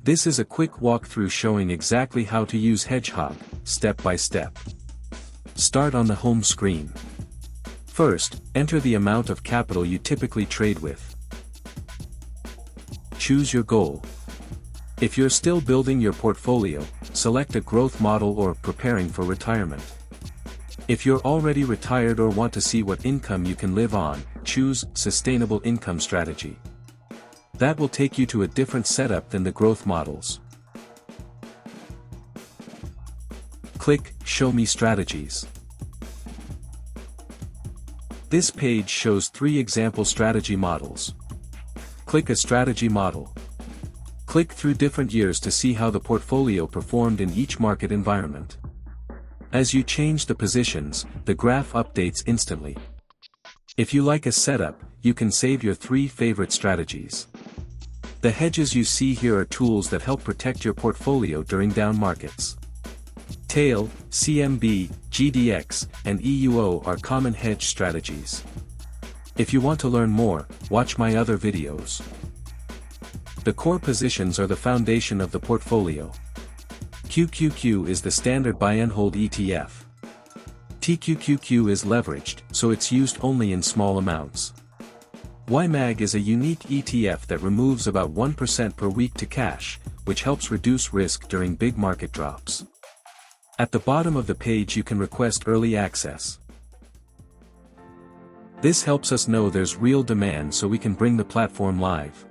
This is a quick walkthrough showing exactly how to use HedgeHog, step by step. Start on the home screen. First, enter the amount of capital you typically trade with. Choose your goal. If you're still building your portfolio, select a growth model or preparing for retirement. If you're already retired or want to see what income you can live on, choose Sustainable Income Strategy. That will take you to a different setup than the growth models. Click Show Me Strategies. This page shows 3 example strategy models. Click a strategy model. Click through different years to see how the portfolio performed in each market environment. As you change the positions, the graph updates instantly. If you like a setup, you can save your 3 favorite strategies. The hedges you see here are tools that help protect your portfolio during down markets. Tail, CMB, GDX, and EUO are common hedge strategies. If you want to learn more, watch my other videos. The core positions are the foundation of the portfolio. QQQ is the standard buy and hold ETF. TQQQ is leveraged, so it's used only in small amounts. YMAG is a unique ETF that removes about 1% per week to cash, which helps reduce risk during big market drops. At the bottom of the page you can request early access. This helps us know there's real demand so we can bring the platform live.